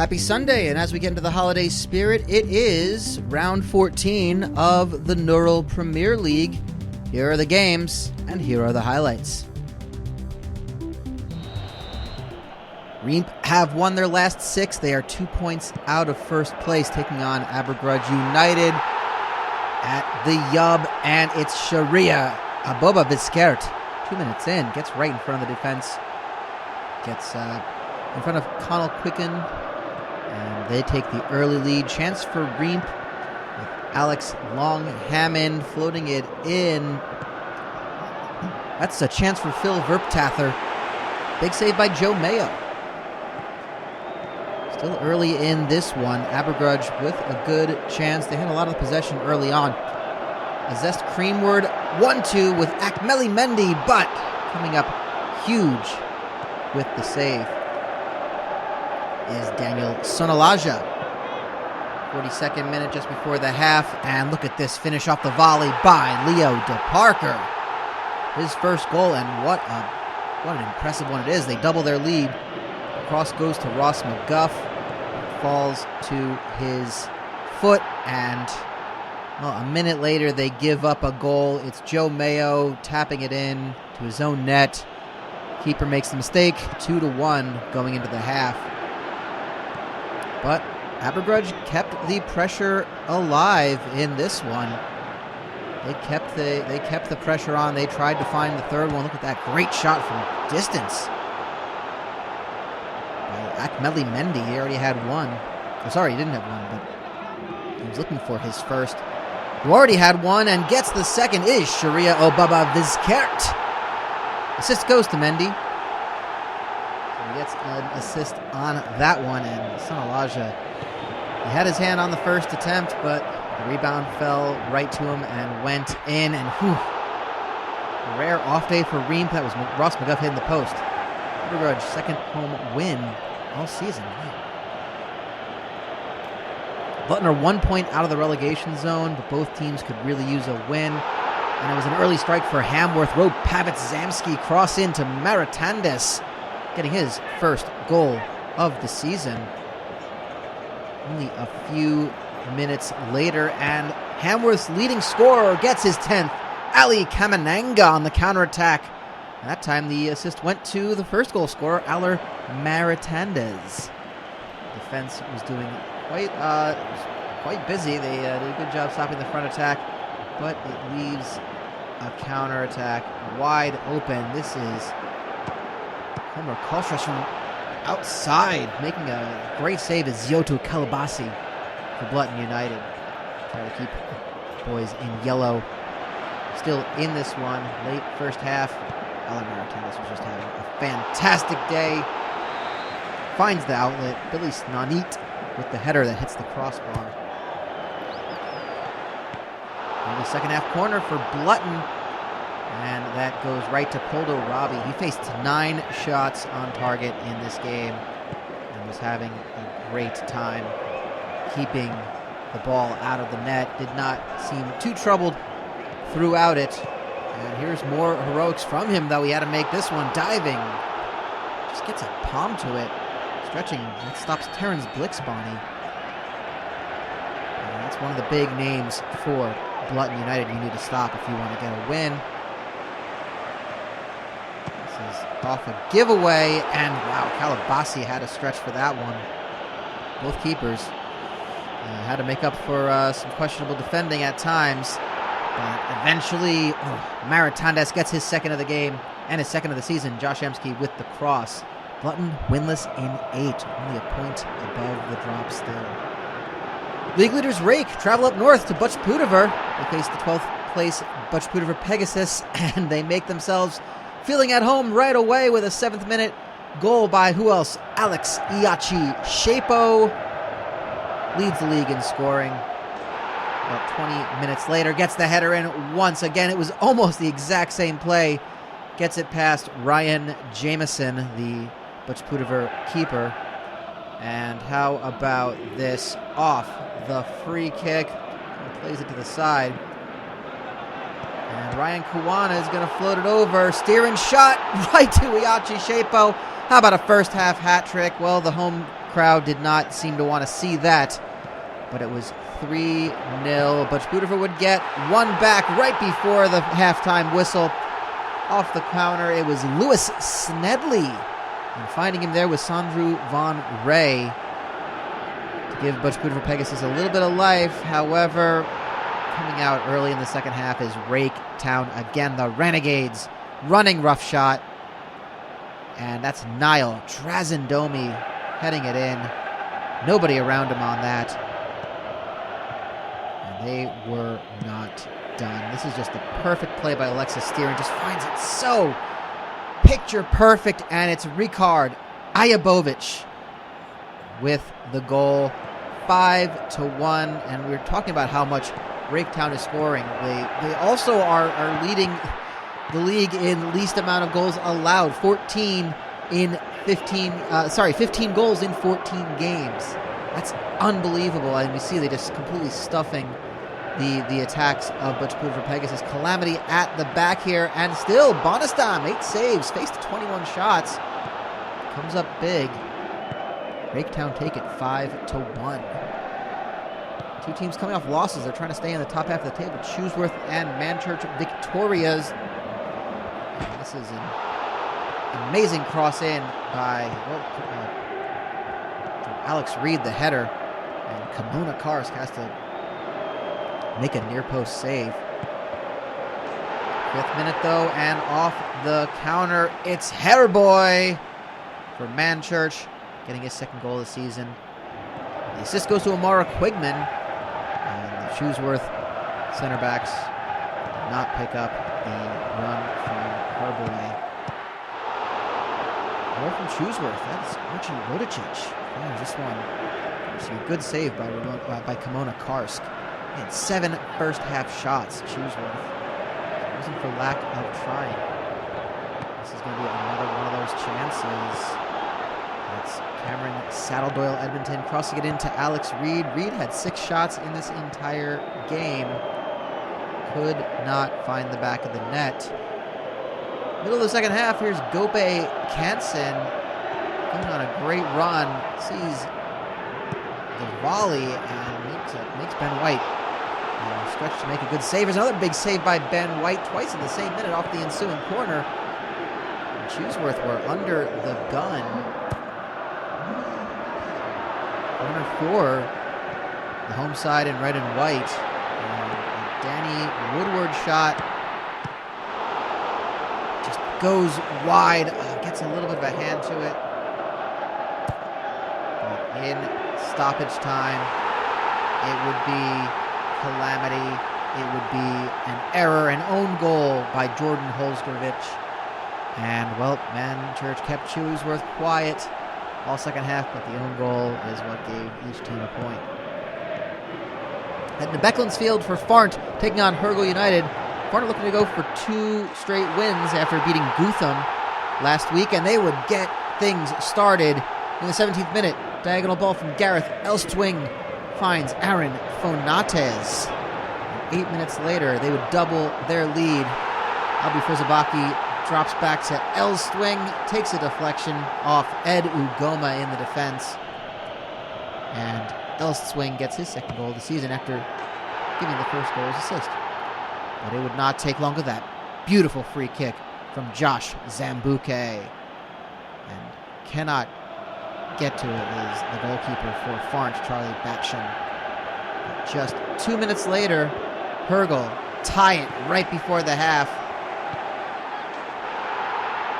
Happy Sunday, and as we get into the holiday spirit, it is round 14 of the Neural Premier League. Here are the games, and here are the highlights. Reenp have won their last 6. They are 2 points out of first place, taking on Abergrudge United at the Yub, and it's Sharia Aboba Vizkert. 2 minutes in, gets right in front of the defense, gets in front of Connell Quicken, and they take the early lead. Chance for Reenp with Alex Long-Hammond floating it in. That's a chance for Phil Verptather. Big save by Joe Mayo. Still early in this one. Abergrudge with a good chance. They had a lot of possession early on. A Zest Creamword 1-2 with Akmeli Mendy, but coming up huge with the save is Daniel Sonalaja. 42nd minute just before the half, and look at this finish off the volley by Leo DeParker. His first goal, and what an impressive one it is. They double their lead. The cross goes to Ross McGuff, falls to his foot, and a minute later they give up a goal. It's Joe Mayo tapping it in to his own net. Keeper makes the mistake, 2-1 going into the half. But Abergrudge kept the pressure alive in this one. They kept the pressure on. They tried to find the third one. Look at that great shot from distance by Akmeli Mendy. He already had one. Oh, sorry, he didn't have one, but he was looking for his first. Who already had one and gets the second is Sharia Obaba Vizkert. Assist goes to Mendy. He gets an assist on that one, and Sonalaja, he had his hand on the first attempt, but the rebound fell right to him and went in, and a rare off day for Reenp. That was Ross McGuff hitting the post. Abergrudge, second home win all season. Blutton are 1 point out of the relegation zone, but both teams could really use a win. And it was an early strike for Hamworth. Rob Pavit-Zamski cross into Maritandes, getting his first goal of the season. Only a few minutes later, and Hamworth's leading scorer gets his 10th. Ali Kamananga on the counterattack. That time the assist went to the first goal scorer, Aller Maritandes. Defense was doing quite busy. They did a good job stopping the front attack, but it leaves a counterattack wide open. This is Homer Kolstras from outside, making a great save as Zioto Kalabasi for Blutton United. Try to keep the boys in yellow. Still in this one, late first half. Alan Maritandes was just having a fantastic day. Finds the outlet. Billy Snanit with the header that hits the crossbar. The second half corner for Blutton, and that goes right to Poldo Robbie. He faced 9 shots on target in this game and was having a great time keeping the ball out of the net. Did not seem too troubled throughout it. And here's more heroics from him, though. He had to make this one. Diving. Just gets a palm to it. Stretching. That stops Terrence Blixbony. And that's one of the big names for Blutton United you need to stop if you want to get a win. This is off a giveaway, and wow, Kalabasi had a stretch for that one. Both keepers had to make up for some questionable defending at times, but eventually Maritandes gets his second of the game and his second of the season. Josh Emsky with the cross. Blutton winless in 8, only a point above the drop still. League leaders Rake travel up north to Butchpootiver. They face the 12th place Butchpootiver Pegasus, and they make themselves feeling at home right away with a 7th minute goal by who else? Alex Iachi Shapo leads the league in scoring. About 20 minutes later, gets the header in once again. It was almost the exact same play. Gets it past Ryan Jameson, the Butchpootiver keeper. And how about this off the free kick? He plays it to the side. And Ryan Kawana is going to float it over. Steering shot right to Iachi Shapo. How about a first half hat trick? Well, the home crowd did not seem to want to see that, but it was 3-0. Butchpootiver would get one back right before the halftime whistle. Off the counter, it was Lewis Snedley. And finding him there was Sandru von Ray to give Butchpootiver Pegasus a little bit of life. However, coming out early in the second half is Rake Town again. The Renegades running roughshot. And that's Niall Trazendomi heading it in. Nobody around him on that. And they were not done. This is just a perfect play by Alexis Steering. Just finds it so picture perfect. And it's Ricard Ayabovic with the goal. 5-1. And we're talking about how much Rake Town is scoring. They also are leading the league in least amount of goals allowed. 15 goals in 14 games. That's unbelievable. And we see they just completely stuffing the attacks of Butchpootiver Pegasus. Calamity at the back here, and still Bonestam, 8 saves, faced 21 shots. Comes up big. Rake Town take it 5-1. Two teams coming off losses. They're trying to stay in the top half of the table. Chewsworth and Manchurch victorious. And this is an amazing cross in by Alex Reed, the header. And Kimona Karsk has to make a near post save. 5th minute though, and off the counter, it's Hairboy for Manchurch, getting his 2nd goal of the season. The assist goes to Amara Quigman. And the Chewsworth center backs did not pick up the run from Hergle. More from Chewsworth. That's Archie Rodicic. Yeah, this one. A good save by Kimona Karsk. He had 7 first half shots, Chewsworth. It wasn't for lack of trying. This is going to be another one of those chances. That's Cameron Saddle-Doyle Edmonton crossing it into Alex Reed. Reed had 6 shots in this entire game. Could not find the back of the net. Middle of the second half, here's Gope Kansen going on a great run. Sees the volley and makes Ben White stretch to make a good save. There's another big save by Ben White twice in the same minute off the ensuing corner. And Chewsworth were under the gun. Corner for the home side in red and white. And a Danny Woodward shot just goes wide. Gets a little bit of a hand to it. But in stoppage time, it would be calamity. It would be an error, an own goal by Jordan Holskovich. And, well, Manchurch kept Chewsworth quiet all second half, but the own goal is what gave each team a point. At the Becklandsfield for Farnt, taking on Hergle United. Farnt are looking to go for 2 straight wins after beating Gootham last week, and they would get things started in the 17th minute. Diagonal ball from Gareth Elstwing finds Aaron Fonates. 8 minutes later, they would double their lead. Albi Frizabaki drops back to Elstwing, takes a deflection off Ed Ugoma in the defense. And Elstwing gets his 2nd goal of the season after giving the 1st goal as assist. But it would not take long of that. Beautiful free kick from Josh Zambuke. And cannot get to it is the goalkeeper for Farnt, Charlie Batsham. But just 2 minutes later, Hergle tie it right before the half.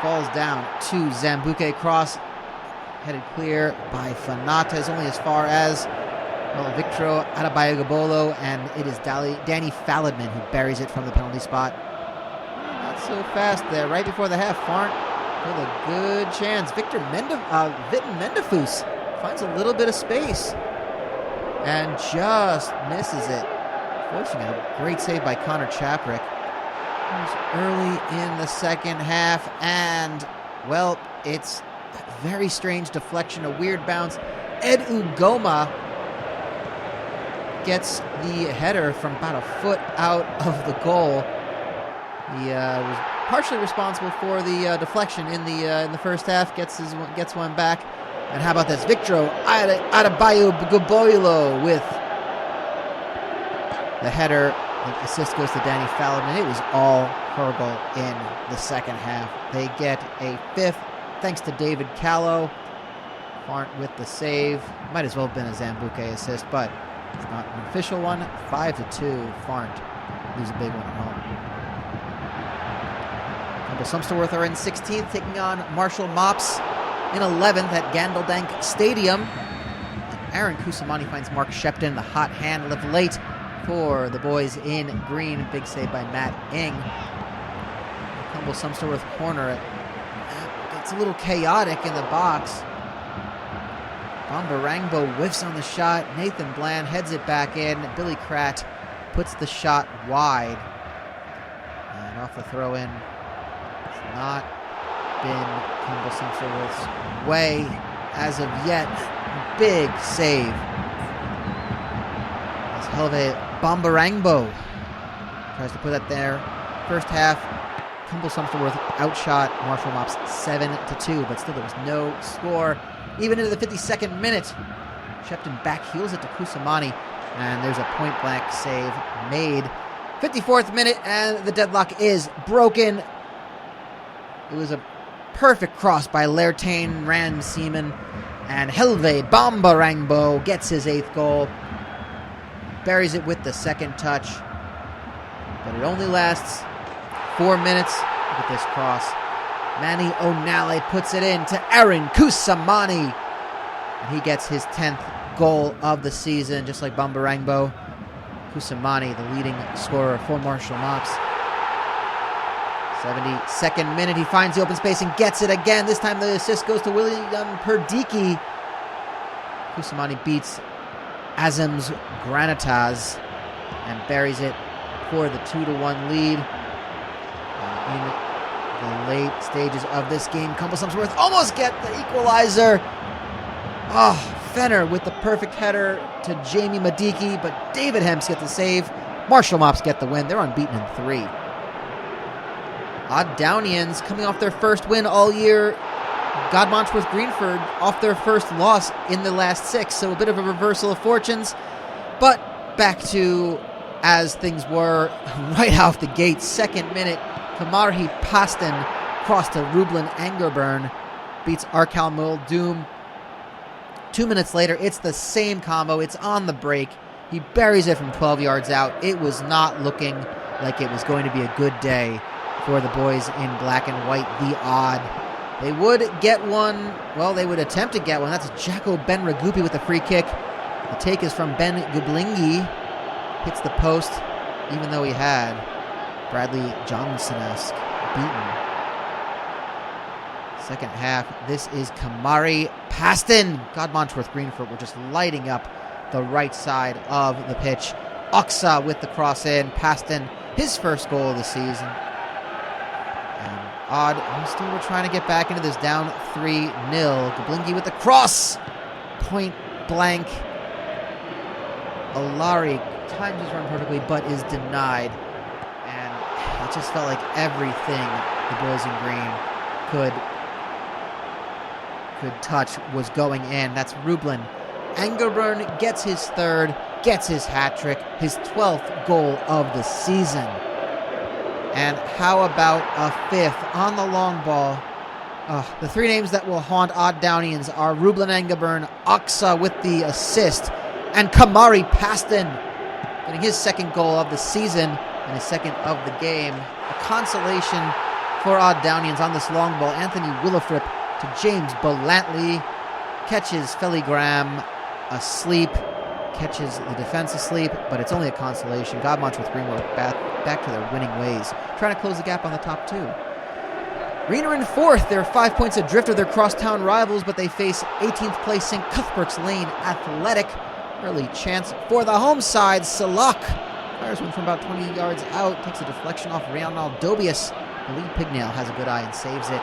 Falls down to Zambuke. Cross headed clear by Fonates, only as far as Victor Adebayagabolo, and it is Danny Falladman who buries it from the penalty spot. Not so fast there. Right before the half, Farnt with a good chance. Vitten Mendefus finds a little bit of space and just misses it. Fortunately, a great save by Connor Chaprick. It was early in the second half, and, well, it's a very strange deflection, a weird bounce. Ed Ugoma gets the header from about a foot out of the goal. He was partially responsible for the deflection in the first half. Gets one back, And how about this? Victro Adebayo Guboilo with the header. The assist goes to Danny Fallon, and it was all Hergle in the second half. They get a 5th thanks to David Callow. Farnt with the save. Might as well have been a Zambuke assist, but it's not an official one. 5-2. Farnt lose a big one at home. Sumpsterworth are in 16th, taking on Marshall Mops in 11th at Gandeldank Stadium. And Aaron Kusamani finds Mark Shepton, the hot hand, live late for the boys in green. Big save by Matt Ing. Sumpsterworth corner. It's a little chaotic in the box. Bombarangbo whiffs on the shot. Nathan Bland heads it back in. Billy Kratt puts the shot wide. And off the throw-in. It's not been Sumpsterworth's way as of yet. Big save. It's hell of a Bombarangbo. Tries to put that there. First half, Sumpsterworth outshot Marshall Mops 7-2, but still there was no score. Even into the 52nd minute, Shepton back heels it to Kusamani, and there's a point-blank save made. 54th minute, and the deadlock is broken. It was a perfect cross by Lertain Ran Seaman, and Helve Bombarangbo gets his 8th goal. Buries it with the second touch, but it only lasts 4 minutes with this cross. Manny O'Nally puts it in to Aaron Kusamani, and he gets his 10th goal of the season, just like Bombarangbo. Kusamani, the leading scorer for Marshall Mops. 72nd minute, he finds the open space and gets it again. This time the assist goes to William Perdicki. Kusamani beats Azam's Granitas and buries it for the 2-1 lead. In the late stages of this game, Sumpsterworth almost get the equalizer. Oh, Fenner with the perfect header to Jamie Madiki, but David Hemps gets the save. Marshall Mops get the win. They're unbeaten in 3. Odd Downians coming off their first win all year. Godmanchworth Greenford off their first loss in the last 6, so a bit of a reversal of fortunes. But back to as things were right off the gate. 2nd minute, Kamarhi Paston cross to Rublin Angerburn, beats Arkal Muldoom. 2 minutes later, it's the same combo. It's on the break. He buries it from 12 yards out. It was not looking like it was going to be a good day for the boys in black and white, the Odd. They would get one. Well, they would attempt to get one. That's Jacko Ben Ragupi with the free kick. The take is from Ben Gublingi. Hits the post, even though he had Bradley Johnson-esque beaten. Second half, this is Kamari Paston. Godmanchworth Greenford were just lighting up the right side of the pitch. Oxa with the cross in. Paston, his first goal of the season. And Odd, still we're trying to get back into this, down 3-0. Gablingi with the cross. Point blank. Olari times his run perfectly, but is denied. And it just felt like everything the boys in green could touch was going in. That's Rublin. Angerburn gets his 3rd, gets his hat trick, his 12th goal of the season. And how about a 5th on the long ball? The 3 names that will haunt Odd Downians are Rublin Angerburn, Oxa with the assist, and Kamari Paston getting his 2nd goal of the season and his 2nd of the game. A consolation for Odd Downians on this long ball. Anthony Willifrip to James Belantley, catches Felly Graham asleep, catches the defense asleep, but it's only a consolation. Godmanchworth Greenwood back to their winning ways, trying to close the gap on the top 2. Reen are in 4th. They're 5 points adrift of their crosstown rivals, but they face 18th place St. Cuthberks Lane Athletic. Early chance for the home side. Salak fires one from about 20 yards out, takes a deflection off Reynald Dobius. The lead Pignail has a good eye and saves it.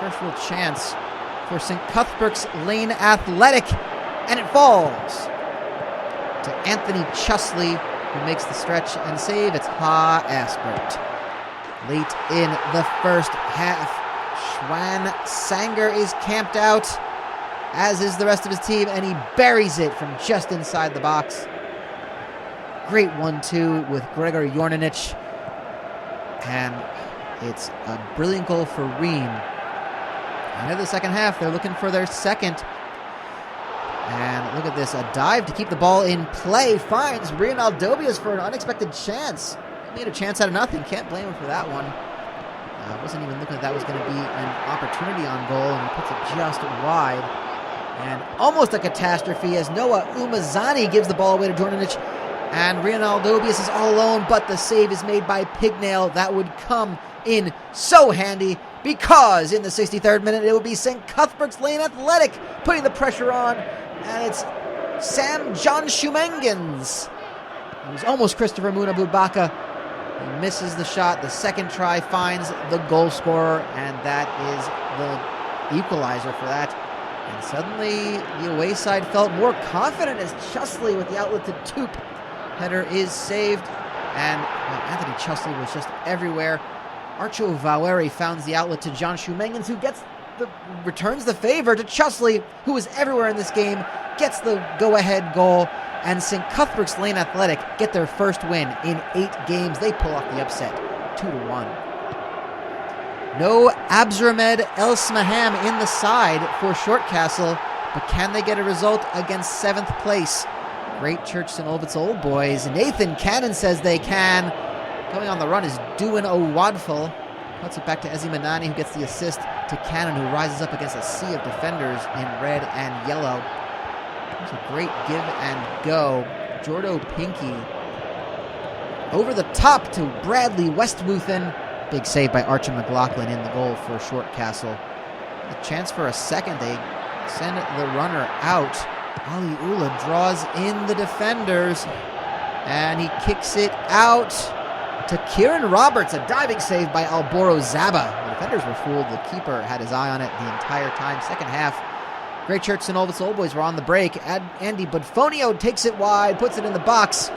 First real chance for St. Cuthberks Lane Athletic, and it falls to Anthony Chusley, who makes the stretch and save. It's Ha Aspert. Late in the first half, Schwan Sanger is camped out, as is the rest of his team, and he buries it from just inside the box. Great 1-2 with Gregor Jornanic, and it's a brilliant goal for Reen. End of the second half, they're looking for their second. And look at this, a dive to keep the ball in play finds Reenaldobius for an unexpected chance. He made a chance out of nothing, can't blame him for that one. Wasn't even looking like that was going to be an opportunity on goal, and he puts it just wide. And almost a catastrophe as Noah Umazani gives the ball away to Jornanic, and Reenaldobius is all alone, but the save is made by Pignail. That would come in so handy, because in the 63rd minute it will be St. Cuthberks Lane Athletic putting the pressure on, and it's Sam John Shumengens. It was almost Christopher Munabubaka. He misses the shot. The second try finds the goal scorer, and that is the equalizer for that. And suddenly the away side felt more confident as Chudley with the outlet to Toop. Header is saved, and Anthony Chudley was just everywhere. Archo Vaweri founds the outlet to John Shumengens, who returns the favor to Chudley, who was everywhere in this game, gets the go-ahead goal, and St. Cuthberks Lane Athletic get their first win in 8 games. They pull off the upset, 2-1. No Abdurrahmed El Smaham in the side for Shortcastle, but can they get a result against 7th place? Great Church St. Olvets Old Boys. Nathan Cannon says they can. Coming on the run is Duin Owadful. Puts it back to Ezi Manani, who gets the assist to Cannon, who rises up against a sea of defenders in red and yellow. It's a great give and go. Jordo Pinky over the top to Bradley Westwoothen. Big save by Archie McLaughlin in the goal for Shortcastle. A chance for a second. They send the runner out. Ali Ula draws in the defenders, and he kicks it out to Kieran Roberts. A diving save by Alboro Zaba. The defenders were fooled. The keeper had his eye on it the entire time. Second half, Great Church St. Olvets Old Boys were on the break. Andy Budfonio takes it wide, puts it in the box.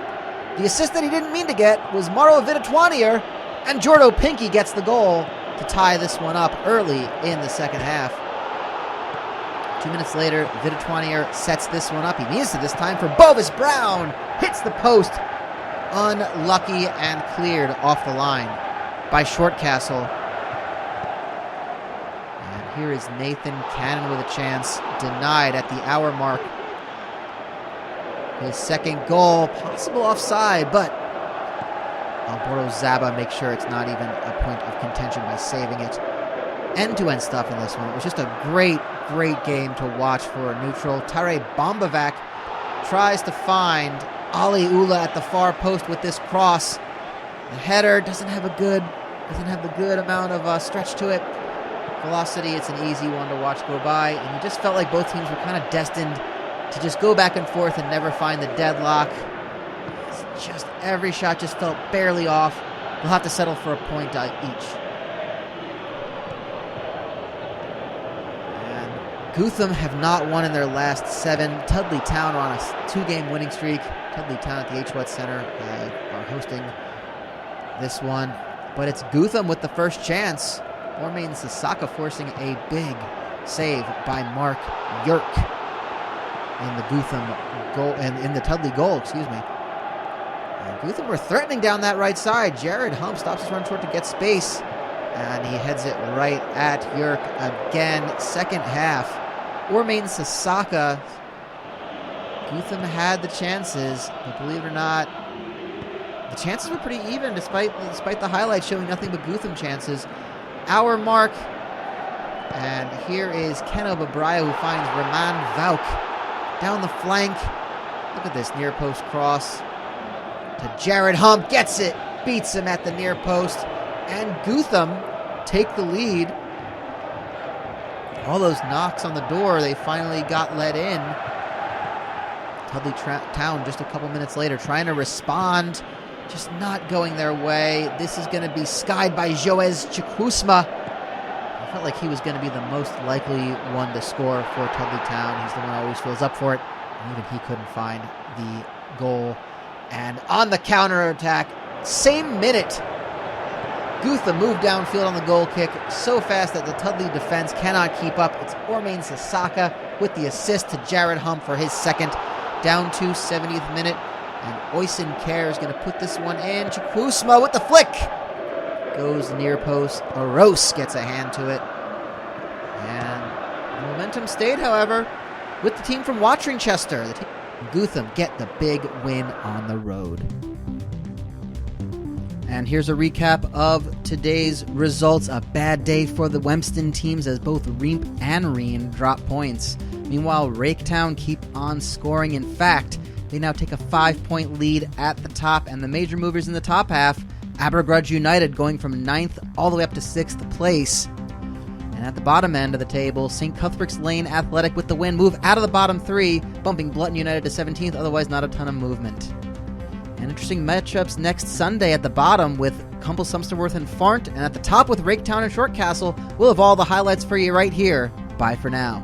The assist that he didn't mean to get was Maro Vidatwanier, and Jordo Pinky gets the goal to tie this one up early in the second half. 2 minutes later, Vidatwanier sets this one up. He needs to this time for Bovis Brown. Hits the post. Unlucky and cleared off the line by Shortcastle. And here is Nathan Cannon with a chance. Denied at the hour mark. His second goal, possible offside, but Alboro Zaba makes sure it's not even a point of contention by saving it. End-to-end stuff in this one. It was just a great game to watch for a neutral. Tare Bombavac tries to find Ali Ula at the far post with this cross. The header doesn't have the good amount of stretch to it. Velocity, it's an easy one to watch go by, and you just felt like both teams were kind of destined to just go back and forth and never find the deadlock. It's just every shot just felt barely off. They'll have to settle for a point each. Gootham have not won in their last 7. Tudley Town are on a 2-game winning streak. Tudley Town at the H-Wet Center are hosting this one. But it's Gootham with the first chance. Ormain Sasaka forcing a big save by Mark Yerk in the Gootham goal, and in the Tudley goal, excuse me. And Gootham were threatening down that right side. Jared Hump stops his run short to get space, and he heads it right at Yerk again. Second half. Ormain Sasaka. Gootham had the chances, but believe it or not, the chances were pretty even despite the highlights showing nothing but Gootham chances. Hour mark, and here is Ken Obabraya, who finds Raman Vauk down the flank. Look at this near post cross to Jared Hump, gets it, beats him at the near post, and Gootham take the lead. All those knocks on the door, they finally got let in. Tudley Town just a couple minutes later trying to respond, just not going their way. This is going to be skied by Joez Chikusma. I felt like he was going to be the most likely one to score for Tudley Town. He's the one who always fills up for it. And even he couldn't find the goal. And on the counterattack, same minute, Gootham moved downfield on the goal kick so fast that the Tudley defense cannot keep up. It's Ormain Sasaka with the assist to Jared Hump for his second. Down to 70th minute. And Oysen Kerr is going to put this one in. Chukwusma with the flick. Goes near post. Aros gets a hand to it. And the momentum stayed, however, with the team from Watringchester. Gootham get the big win on the road. And here's a recap of today's results. A bad day for the Wempston teams as both Reenp and Reen drop points. Meanwhile, Raketown keep on scoring. In fact, they now take a 5-point lead at the top. And the major movers in the top half, Abergrudge United going from 9th all the way up to 6th place. And at the bottom end of the table, St. Cuthberks Lane Athletic with the win move out of the bottom 3, bumping Blutton United to 17th, otherwise not a ton of movement. And interesting matchups next Sunday at the bottom with Cumble, Sumpsterworth, and Farnt, and at the top with Raketown and Shortcastle. We'll have all the highlights for you right here. Bye for now.